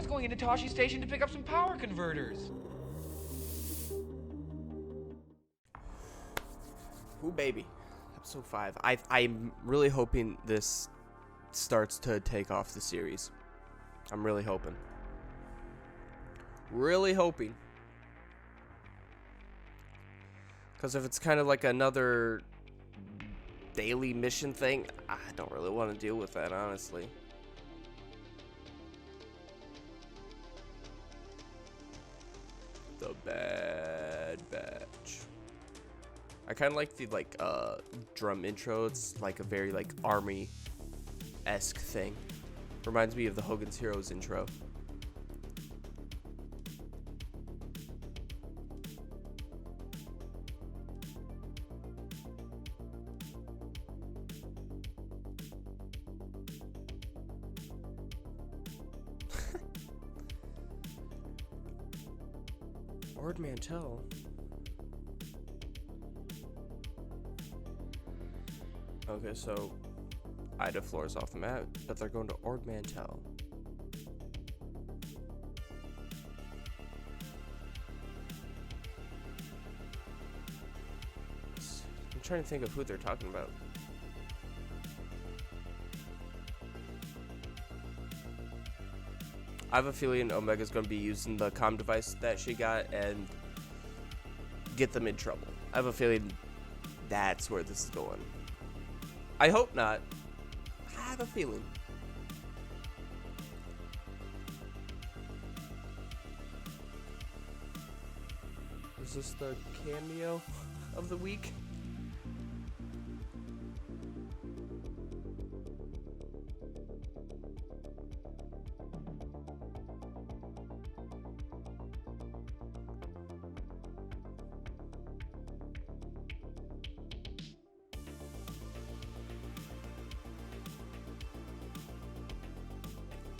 was going into Tosche Station to pick up some power converters. Ooh, baby. Episode 5. I'm really hoping this starts to take off the series. I'm really hoping. Really hoping. Because if it's kind of like another daily mission thing, I don't really want to deal with that, honestly. The Bad Batch. I kind of like the drum intro. It's like a very like army-esque thing. Reminds me of the Hogan's Heroes intro. Ord Mantell. Okay, so Ida floors off the map, but they're going to Ord Mantell. I'm trying to think of who they're talking about. I have a feeling Omega's going to be using the comm device that she got and get them in trouble. I have a feeling that's where this is going. I hope not. I have a feeling. Is this the cameo of the week?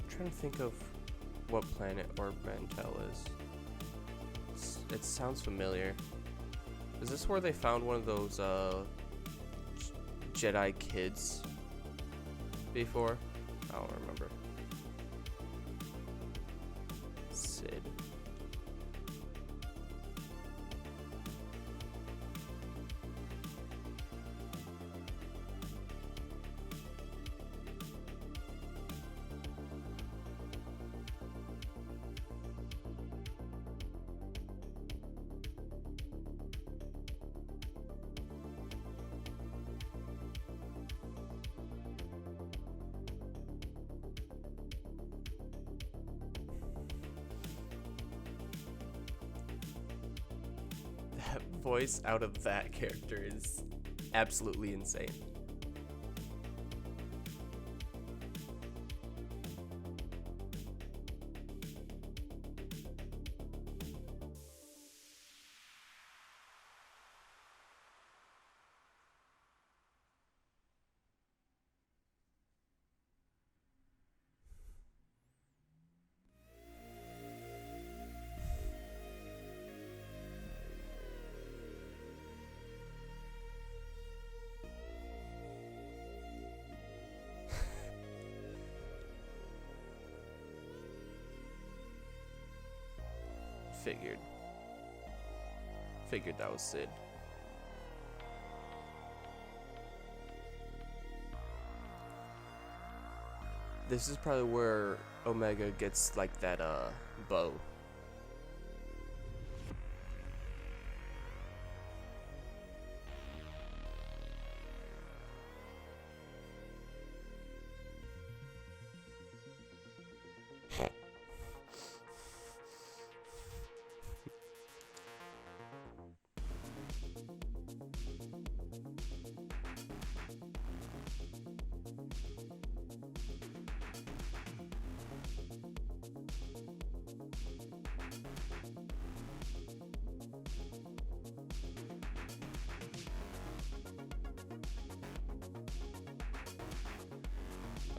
Trying to think of what planet Ord Mantell is. It sounds familiar. Is this where they found one of those Jedi kids before? I don't remember. Sid. Voice out of that character is absolutely insane. Figured that was Sid. This is probably where Omega gets like that bow.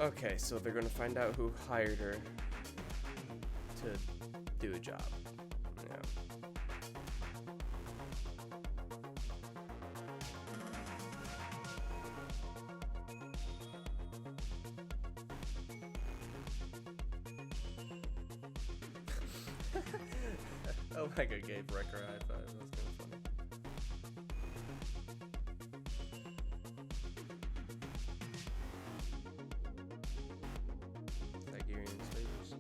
Okay, so they're gonna find out who hired her to do a job. Yeah. Omega gave Wrecker a high five. That's kind of funny. Tigerian slavers.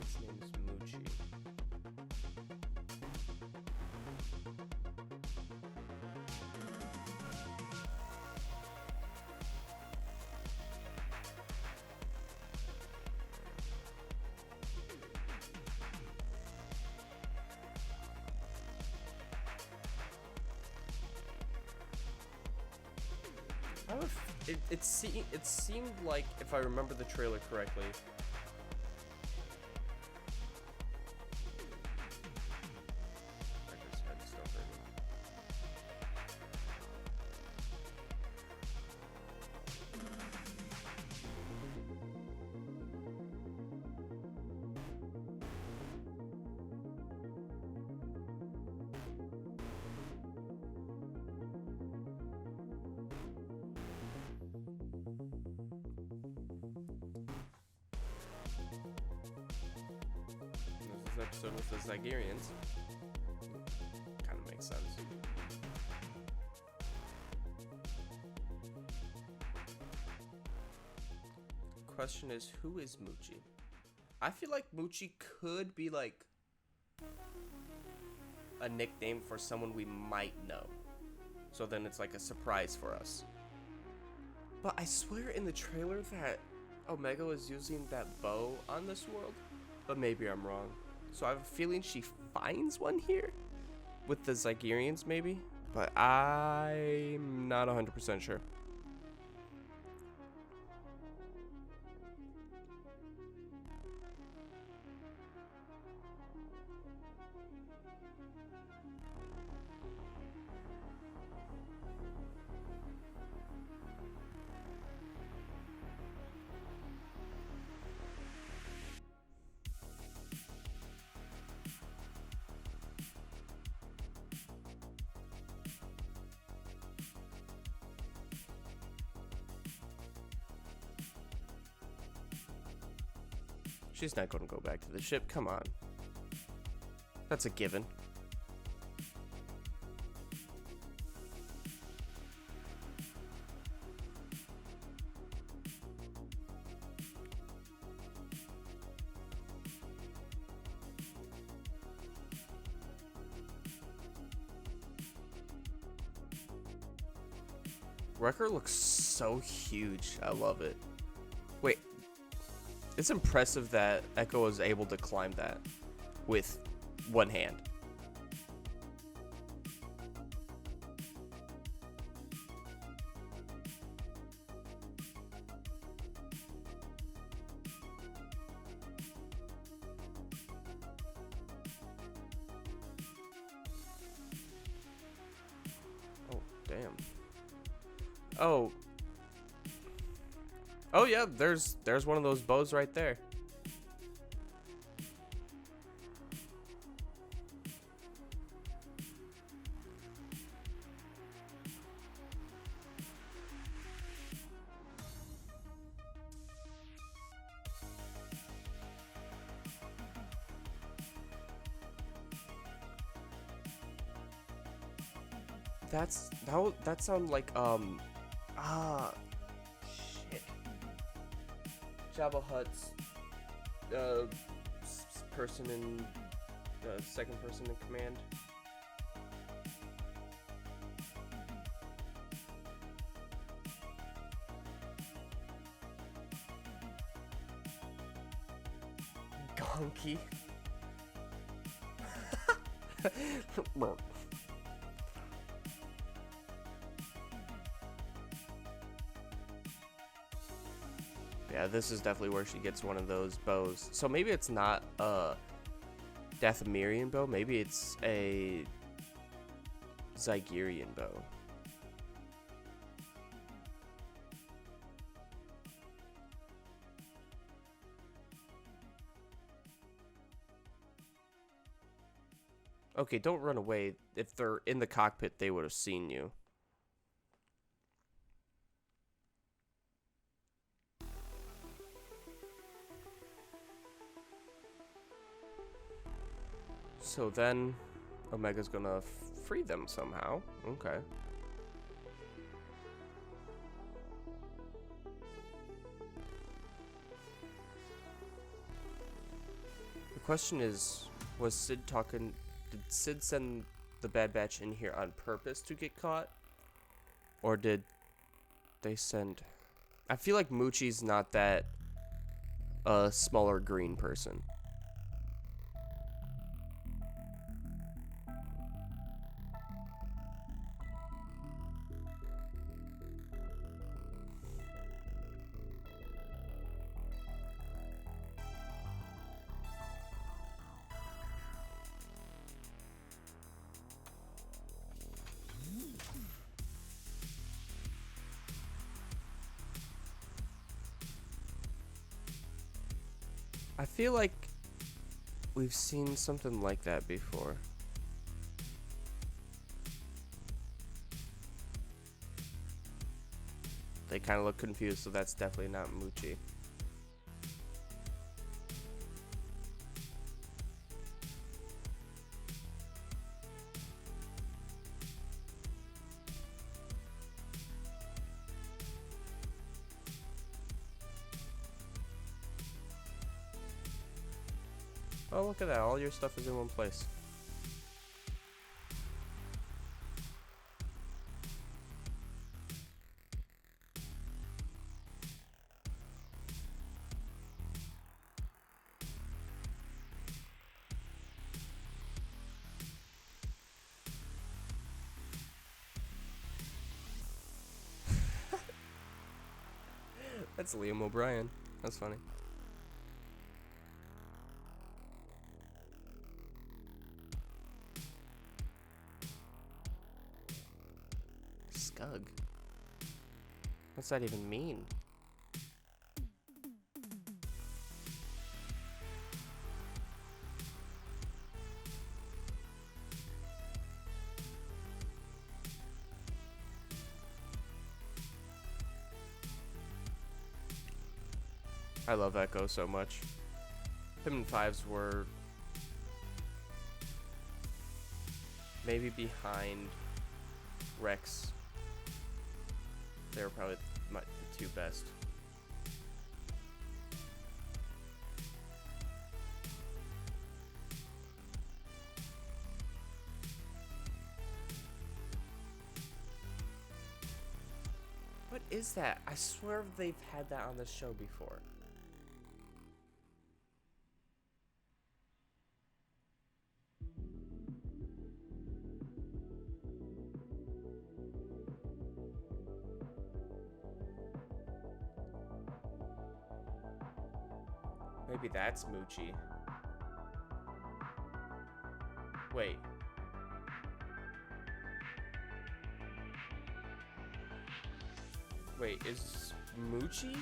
Its name is Muchi. It seemed like, if I remember the trailer correctly, Wrecker's head's still hurting. This episode with the Zygerians. Kind of makes sense. Question is, who is Muchi? I feel like Muchi could be like a nickname for someone we might know. So then it's like a surprise for us. But I swear in the trailer that Omega was using that bow on this world. But maybe I'm wrong. So I have a feeling she finds one here with the Zygerians maybe, but I'm not 100% sure. She's not going to go back to the ship. Come on. That's a given. Wrecker looks so huge. I love it. Wait. It's impressive that Echo was able to climb that with one hand. Oh, damn. Oh. Oh yeah, there's one of those bows right there. That sound like shit. Jabba Hutt's person in second person in command. Gonky. Yeah, this is definitely where she gets one of those bows. So maybe it's not a Dathomirian bow. Maybe it's a Zygerian bow. Okay, don't run away. If they're in the cockpit, they would have seen you. So then Omega's gonna free them somehow. Okay. The question is, was Sid talking? Did Sid send the Bad Batch in here on purpose to get caught? Or did they send... I feel like Moochie's not that smaller green person. I feel like we've seen something like that before. They kind of look confused, so that's definitely not Moochie. Oh, look at that. All your stuff is in one place. That's Liam O'Brien. That's funny. Scug. What's that even mean? I love Echo so much. Him and Fives were maybe behind Rex. They were probably the two best. What is that? I swear they've had that on the show before. Maybe that's Moochie. Wait. Wait, is Moochie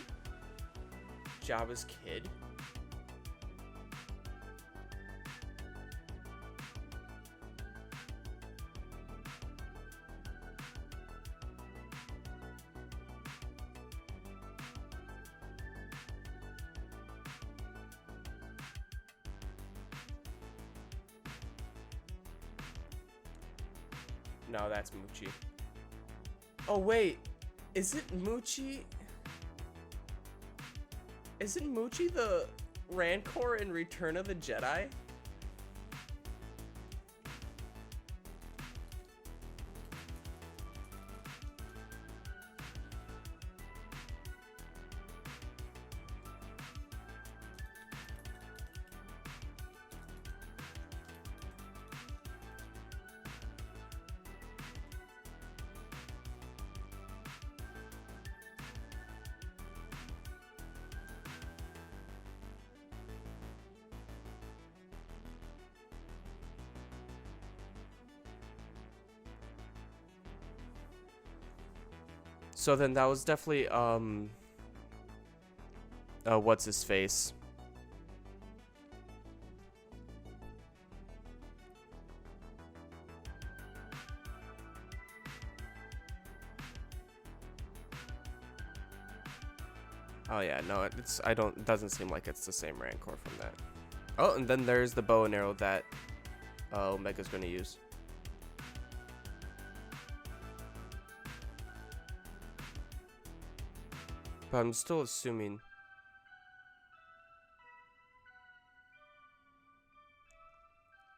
Jabba's kid? No, that's Moochie. Oh, wait. Is it Moochie? Isn't Moochie the Rancor in Return of the Jedi? So then that was definitely, what's his face? Oh yeah, no, it doesn't seem like it's the same Rancor from that. Oh, and then there's the bow and arrow that Omega's gonna use. But I'm still assuming.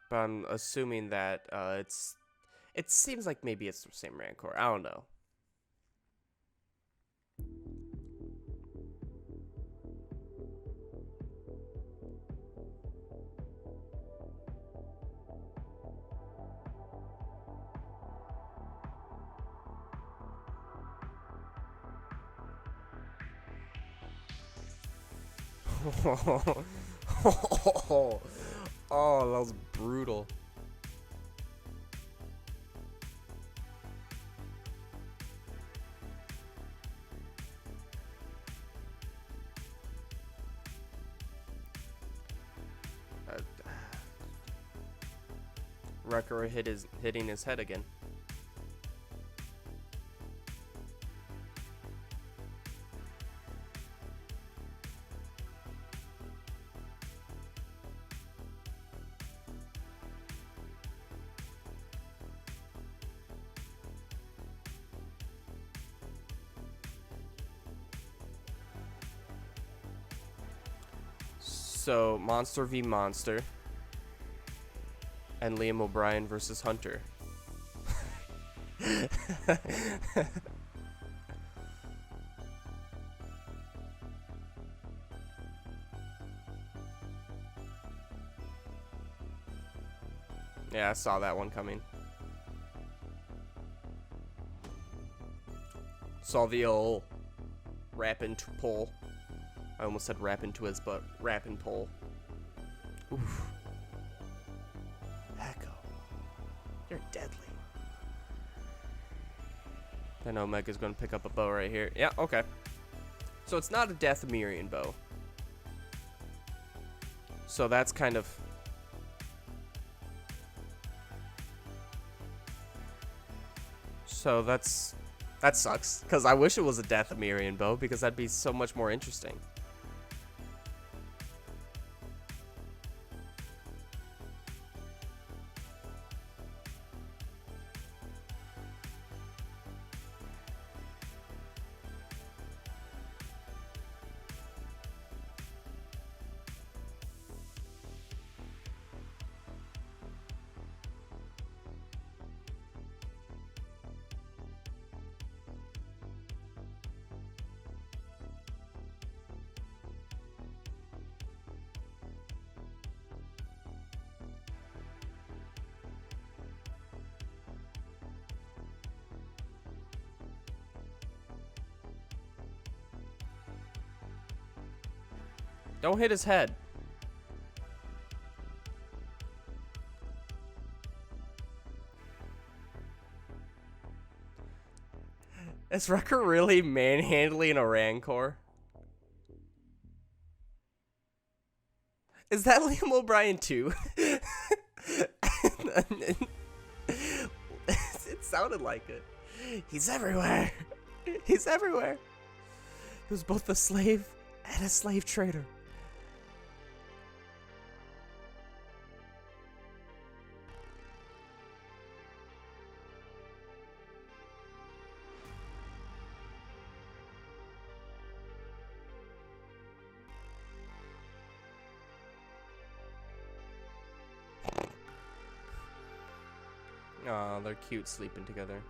But I'm assuming that it seems like maybe it's the same Rancor. I don't know. Oh, that was brutal. Wrecker hitting his head again. So, Monster v Monster. And Liam O'Brien versus Hunter. Yeah, I saw that one coming. Saw the old rapping pull. I almost said rapping twist, but rapping pull. Oof. Echo. You're deadly. And Omega's gonna pick up a bow right here. Yeah, okay. So it's not a Dathomirian bow. So that's kind of... So that sucks, because I wish it was a Dathomirian bow, because that'd be so much more interesting. Don't hit his head. Is Wrecker really manhandling a Rancor? Is that Liam O'Brien too? It sounded like it. He's everywhere. He's everywhere. He was both a slave and a slave trader. Aw, they're cute sleeping together.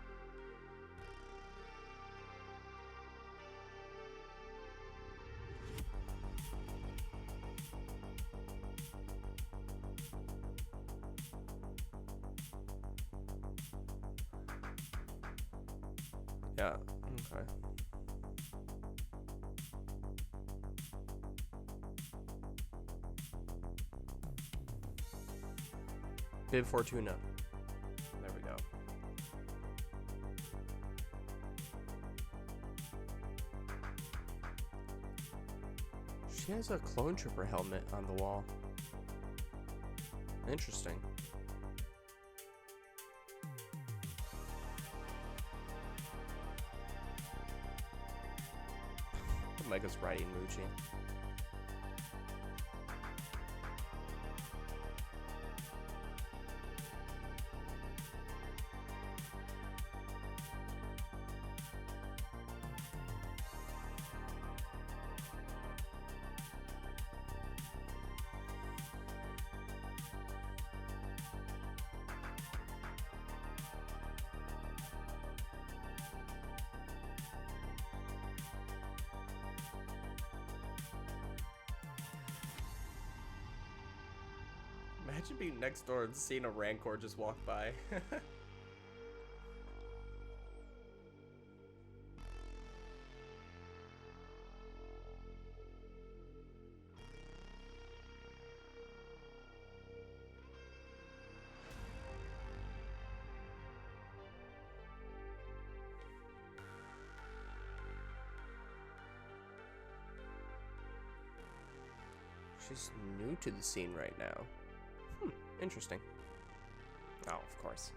Yeah, okay. Bib Fortuna. There we go. She has a clone trooper helmet on the wall. Interesting. Omega's riding Muji. Imagine being next door and seeing a Rancor just walk by. She's new to the scene right now. Interesting. Oh, of course.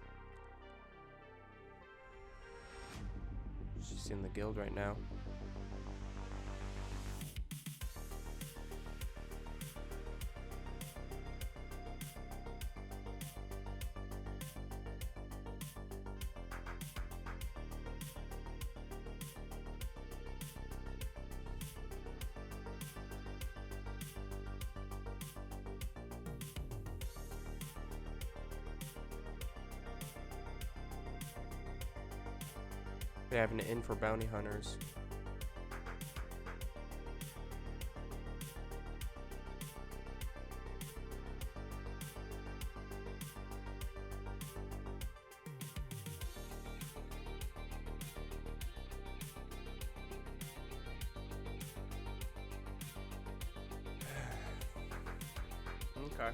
She's in the guild right now. They have an inn for bounty hunters. Okay.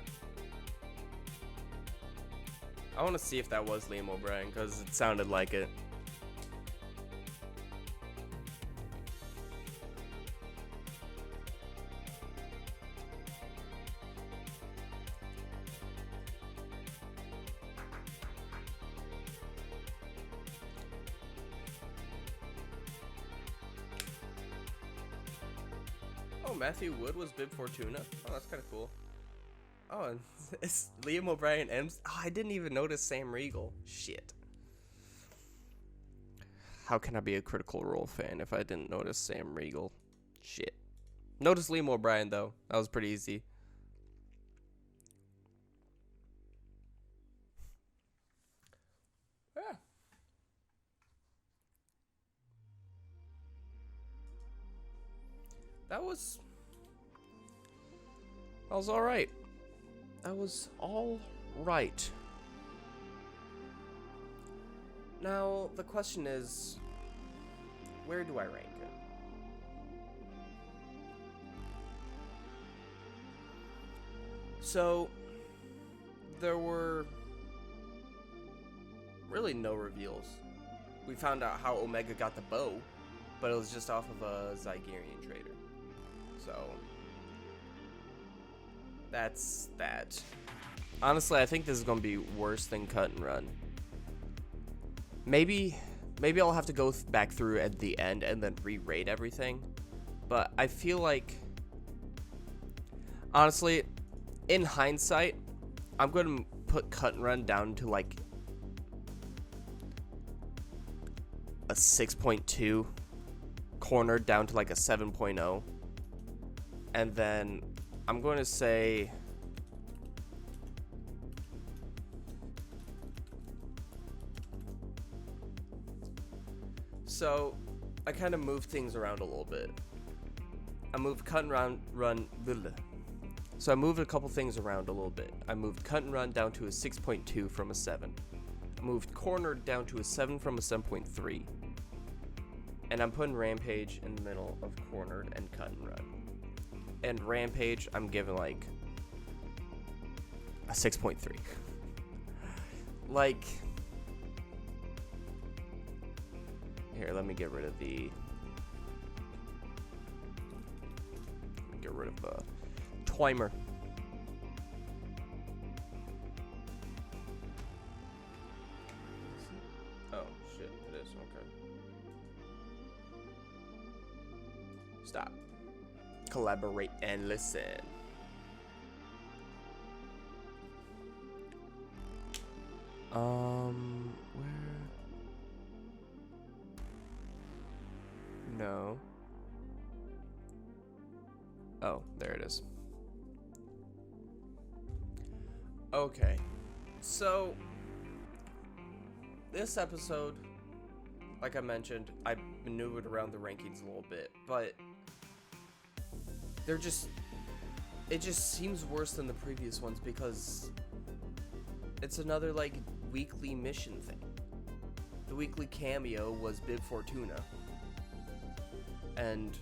I want to see if that was Liam O'Brien, because it sounded like it. Oh, Matthew Wood was Bib Fortuna. Oh, that's kind of cool. Oh, and it's Liam O'Brien and oh, I didn't even notice Sam Riegel. Shit. How can I be a Critical Role fan if I didn't notice Sam Riegel? Shit. Notice Liam O'Brien though. That was pretty easy. Yeah. That was all right. That was all right. Now, the question is, where do I rank it? So, there were really no reveals. We found out how Omega got the bow, but it was just off of a Zygerian trader. So, that's that. Honestly, I think this is going to be worse than Cut and Run. Maybe I'll have to go back through at the end and then re-rate everything. But I feel like, honestly, in hindsight, I'm going to put Cut and Run down to like a 6.2, cornered down to like a 7.0. And then I'm going to say so I kind of moved things around a little bit. I moved Cut and Run. So I moved a couple things around a little bit. I moved Cut and Run down to a 6.2 from a 7. I moved Cornered down to a 7 from a 7.3. And I'm putting Rampage in the middle of Cornered and Cut and Run. And Rampage, I'm giving like a 6.3. Like, here, let me get rid of the. Get rid of the Twymer. Oh shit! It is okay. Stop. Collaborate and listen. Where? No. Oh, there it is. Okay. So, this episode, like I mentioned, I maneuvered around the rankings a little bit, but they're just, it just seems worse than the previous ones because it's another like weekly mission thing. The weekly cameo was Bib Fortuna and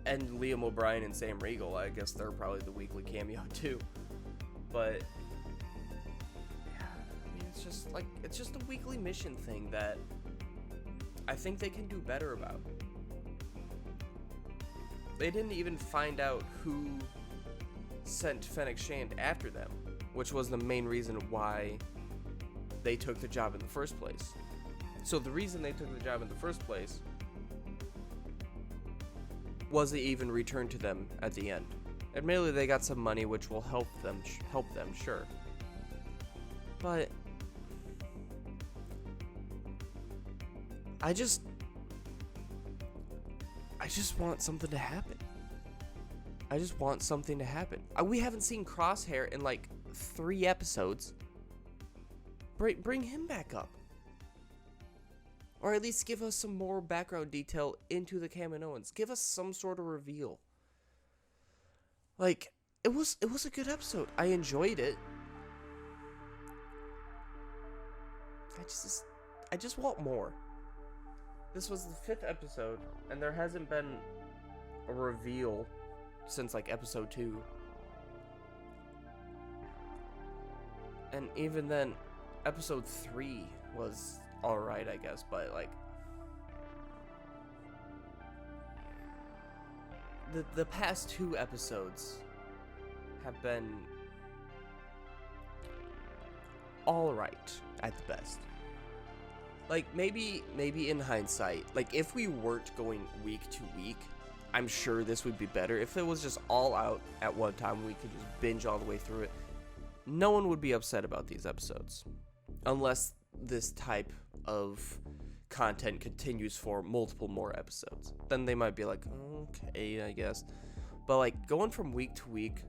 Liam O'Brien and Sam Riegel. I guess they're probably the weekly cameo too. But yeah, I mean, it's just a weekly mission thing that I think they can do better about. They didn't even find out who sent Fennec Shand after them, which was the main reason why they took the job in the first place. So the reason they took the job in the first place wasn't even returned to them at the end. Admittedly, they got some money, which will help them, sure. But I just want something to happen. I just want something to happen. We haven't seen Crosshair in like 3 episodes. Bring him back up. Or at least give us some more background detail into the Kaminoans. Give us some sort of reveal. Like, it was a good episode. I enjoyed it. I just want more. This was the 5th episode, and there hasn't been a reveal since like episode 2. And even then, episode 3 was alright, I guess, but like the past 2 episodes have been alright at the best. Like, maybe in hindsight, like, if we weren't going week to week, I'm sure this would be better. If it was just all out at one time, we could just binge all the way through it, no one would be upset about these episodes. Unless this type of content continues for multiple more episodes. Then they might be like, okay, I guess. But, like, going from week to week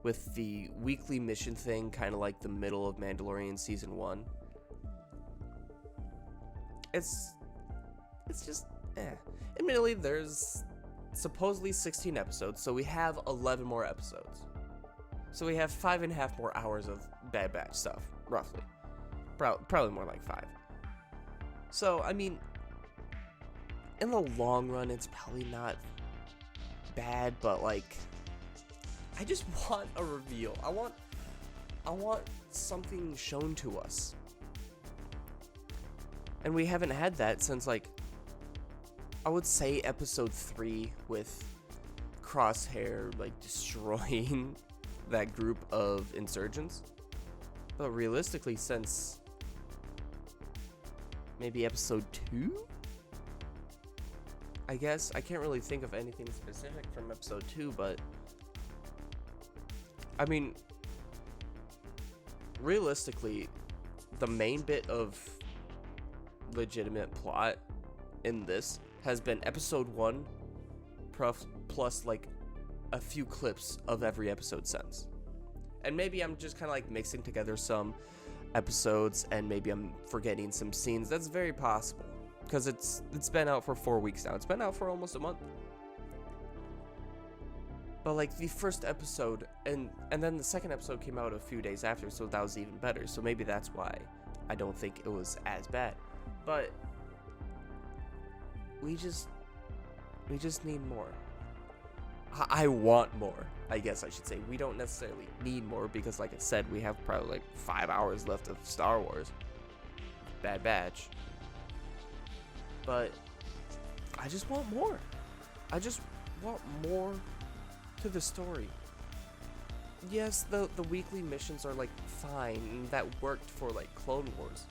with the weekly mission thing, kind of like the middle of Mandalorian Season 1, it's just, Admittedly, there's supposedly 16 episodes, so we have 11 more episodes. So we have 5.5 more hours of Bad Batch stuff, roughly. Probably more like 5. So, I mean, in the long run, it's probably not bad, but, like, I just want a reveal. I want something shown to us. And we haven't had that since, like, I would say episode 3 with Crosshair, like, destroying that group of insurgents. But realistically, since maybe episode 2? I guess. I can't really think of anything specific from episode 2, but I mean, realistically, the main bit of legitimate plot in this has been episode 1 plus like a few clips of every episode since. And maybe I'm just kind of like mixing together some episodes and maybe I'm forgetting some scenes. That's very possible because it's been out for 4 weeks now. It's been out for almost a month. But like the first episode and then the second episode came out a few days after, so that was even better. So maybe that's why I don't think it was as bad. But we just need more. I want more, I guess I should say. We don't necessarily need more because, like I said, we have probably like 5 hours left of Star Wars. Bad Batch. But I just want more. I just want more to the story. Yes, the weekly missions are like fine, and that worked for like Clone Wars.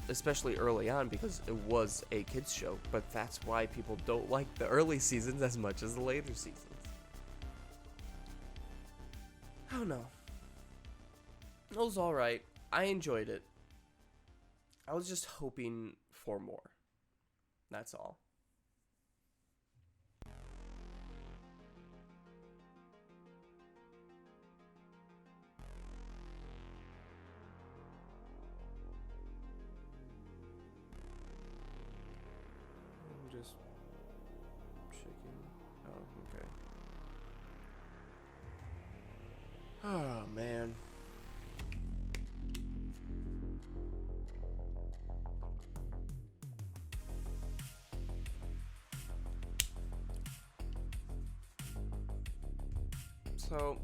Especially early on because it was a kids show, but that's why people don't like the early seasons as much as the later seasons. I don't know. It was alright. I enjoyed it. I was just hoping for more. That's all. Just checking. Oh, okay. So,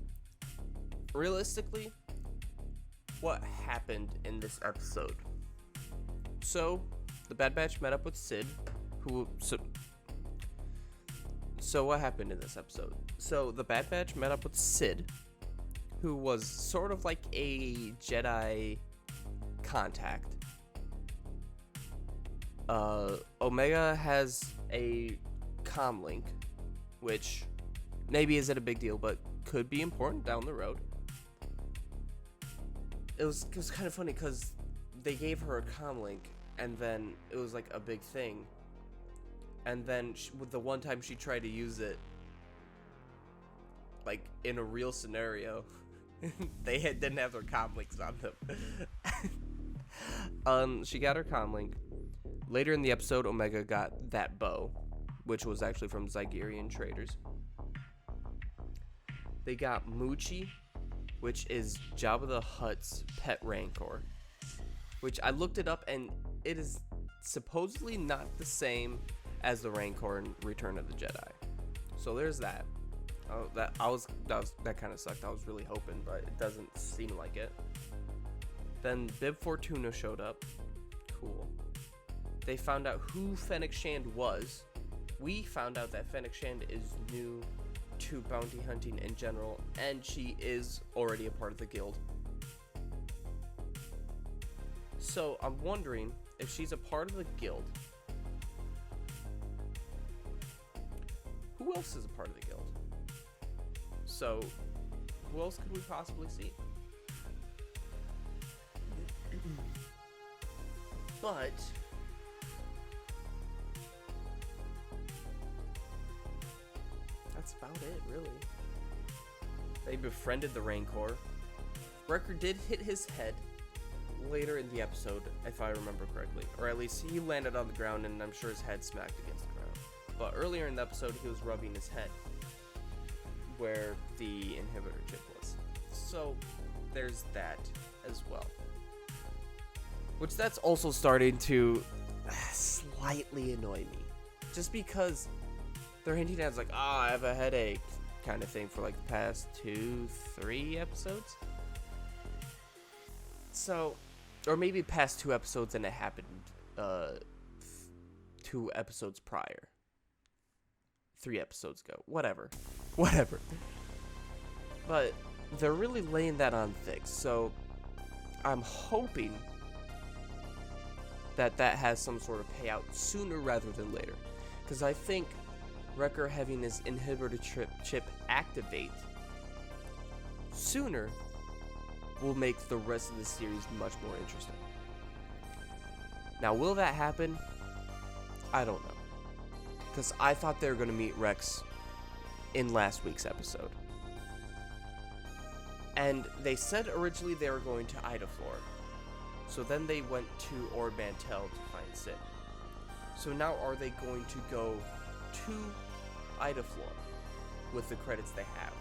realistically, what happened in this episode? So, the Bad Batch met up with Sid, So what happened in this episode? So, the Bad Batch met up with Sid, who was sort of like a Jedi contact. Omega has a comlink, which maybe isn't a big deal, but could be important down the road. It was kind of funny because they gave her a comlink, and then it was like a big thing. And then with the one time she tried to use it, like in a real scenario, they didn't have their comlinks on them. She got her comlink. Later in the episode, Omega got that bow, which was actually from Zygerian traders. They got Moochie, which is Jabba the Hutt's pet rancor, which I looked it up, and it is supposedly not the same as the rancor in Return of the Jedi. So there's that. That kind of sucked. I was really hoping, but it doesn't seem like it. Then Bib Fortuna showed up. Cool. They found out who Fennec Shand was. We found out that Fennec Shand is new to bounty hunting in general, and she is already a part of the guild. So I'm wondering if she's a part of the guild, who else is a part of the guild? So who else could we possibly see? But that's about it, really. They befriended the Rancor. Wrecker did hit his head later in the episode, if I remember correctly. Or at least he landed on the ground, and I'm sure his head smacked against the ground. But earlier in the episode, he was rubbing his head where the inhibitor chip was. So there's that as well. Which that's also starting to slightly annoy me. Just because they're hinting at like, I have a headache kind of thing for like the past 2-3 episodes. So, or maybe past 2 episodes and it happened 2 episodes prior. 3 episodes ago. Whatever. But they're really laying that on thick. So I'm hoping that has some sort of payout sooner rather than later. Because I think Wrecker having his inhibitor chip activate sooner will make the rest of the series much more interesting. Now, will that happen? I don't know. Because I thought they were going to meet Rex in last week's episode. And they said originally they were going to Idaflor. So then they went to Ord Mantell to find Sid. So now are they going to go to Idaflor with the credits they have?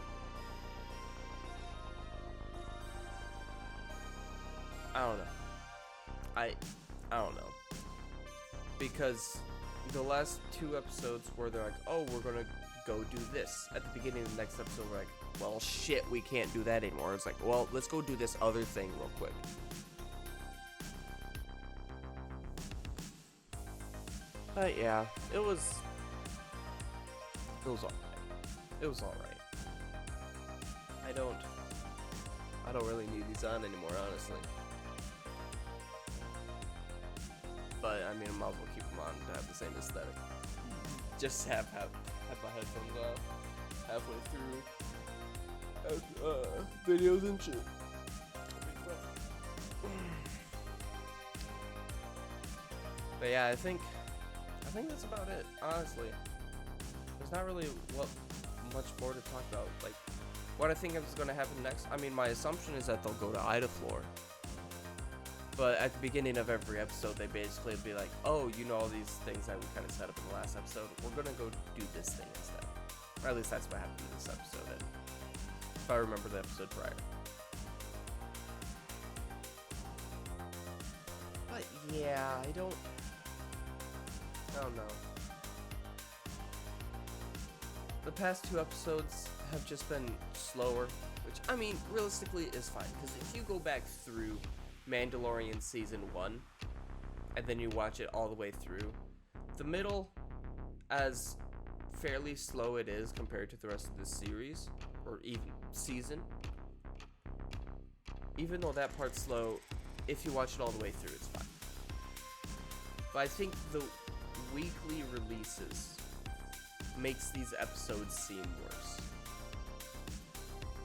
I don't know. I don't know. Because the last 2 episodes where they're like, oh, we're gonna go do this. At the beginning of the next episode, we're like, well, shit, we can't do that anymore. It's like, well, let's go do this other thing real quick. But yeah, it was alright. It was alright. I don't really need these on anymore, honestly. But I mean, I might as well keep them on to have the same aesthetic. Just have my headphones off halfway through videos and shit. But yeah, I think that's about it, honestly. There's not really much more to talk about. Like, what I think is going to happen next, I mean, my assumption is that they'll go to Idaflor. But at the beginning of every episode, they basically be like, oh, you know all these things that we kind of set up in the last episode. We're going to go do this thing instead. Or at least that's what happened in this episode, if I remember the episode prior. But yeah, I don't know. The past 2 episodes have just been slower, which, I mean, realistically is fine, because if you go back through Mandalorian Season 1, and then you watch it all the way through, the middle, as fairly slow it is compared to the rest of the series, or even season, even though that part's slow, if you watch it all the way through, it's fine. But I think the weekly releases makes these episodes seem worse.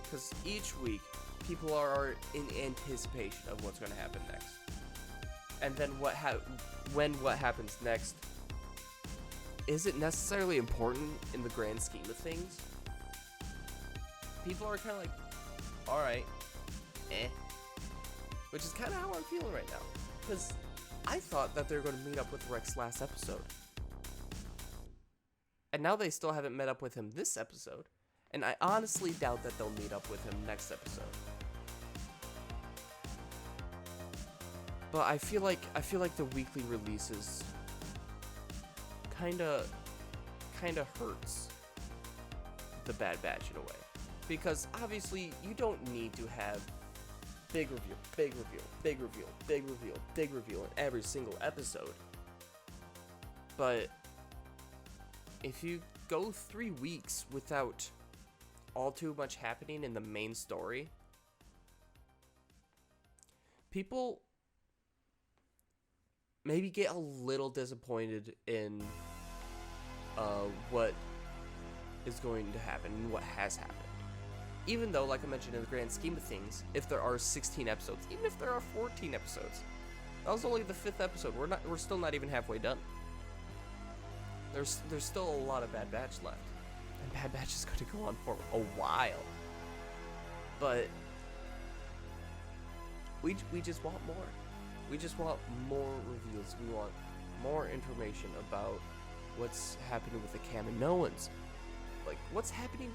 Because each week, people are in anticipation of what's going to happen next. And then when what happens next isn't necessarily important in the grand scheme of things, people are kind of like, alright, which is kind of how I'm feeling right now. Because I thought that they were going to meet up with Rex last episode. And now they still haven't met up with him this episode. And I honestly doubt that they'll meet up with him next episode. But I feel like the weekly releases kinda hurts the Bad Batch in a way. Because obviously you don't need to have big reveal, big reveal, big reveal, big reveal, big reveal in every single episode. But if you go 3 weeks without all too much happening in the main story, people maybe get a little disappointed in what is going to happen and what has happened. Even though, like I mentioned, in the grand scheme of things, if there are 16 episodes, even if there are 14 episodes, that was only the 5th episode. We're still not even halfway done. There's still a lot of Bad Batch left, and Bad Batch is going to go on for a while. But we just want more. We just want more reveals. We want more information about what's happening with the Kaminoans. Like, what's happening?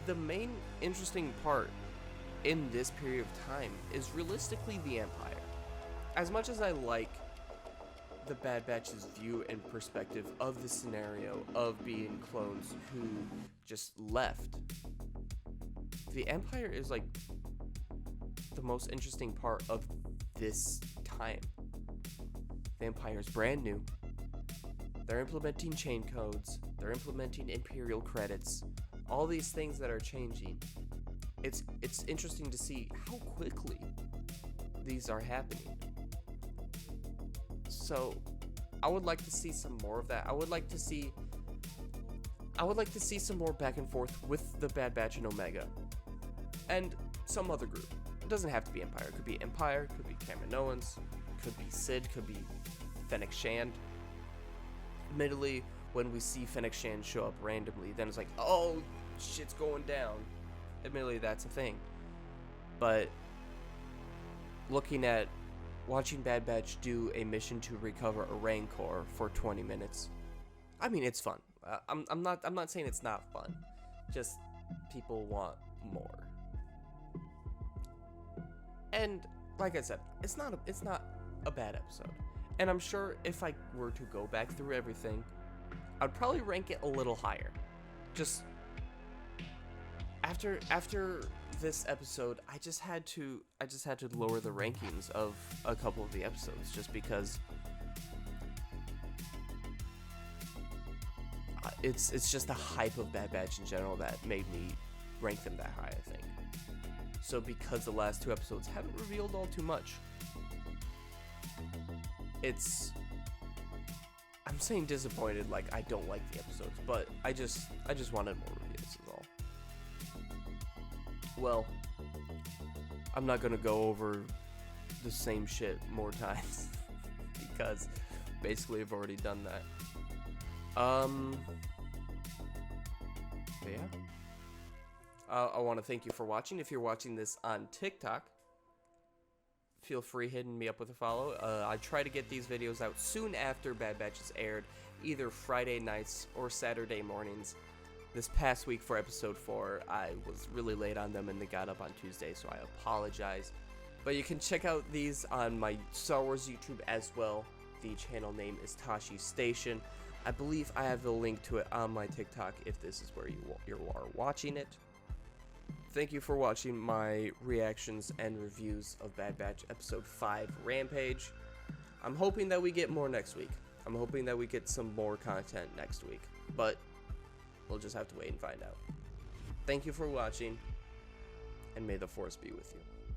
The main interesting part in this period of time is realistically the Empire. As much as I like the Bad Batch's view and perspective of the scenario of being clones who just left, the Empire is like the most interesting part of this time. The Empire's brand new. They're implementing chain codes. They're implementing Imperial credits. All these things that are changing. It's interesting to see how quickly these are happening. So I would like to see some more of that. I would like to see some more back and forth with the Bad Batch and Omega. And some other group. It doesn't have to be Empire. It could be Empire, could be Kaminoans, could be Sid, could be Fennec Shand. Admittedly, when we see Fennec Shand show up randomly, then it's like, oh, shit's going down. Admittedly, that's a thing. But watching Bad Batch do a mission to recover a Rancor for 20 minutes, I mean, it's fun. I'm not saying it's not fun. Just people want more. And like I said, it's not a bad episode. And I'm sure if I were to go back through everything, I'd probably rank it a little higher. Just after this episode, I just had to lower the rankings of a couple of the episodes just because it's just the hype of Bad Batch in general that made me rank them that high, I think. So because the last 2 episodes haven't revealed all too much, I'm saying disappointed, like I don't like the episodes, but I just wanted more reviews is all. Well, I'm not gonna go over the same shit more times because basically I've already done that. But yeah. I want to thank you for watching. If you're watching this on TikTok, feel free hitting me up with a follow. I try to get these videos out soon after Bad Batch is aired, either Friday nights or Saturday mornings. This past week for episode 4, I was really late on them and they got up on Tuesday, so I apologize. But you can check out these on my Star Wars YouTube as well. The channel name is Tosche Station. I believe I have the link to it on my TikTok if this is where you are watching it. Thank you for watching my reactions and reviews of Bad Batch Episode 5 Rampage. I'm hoping that we get more next week. I'm hoping that we get some more content next week, but we'll just have to wait and find out. Thank you for watching, and may the Force be with you.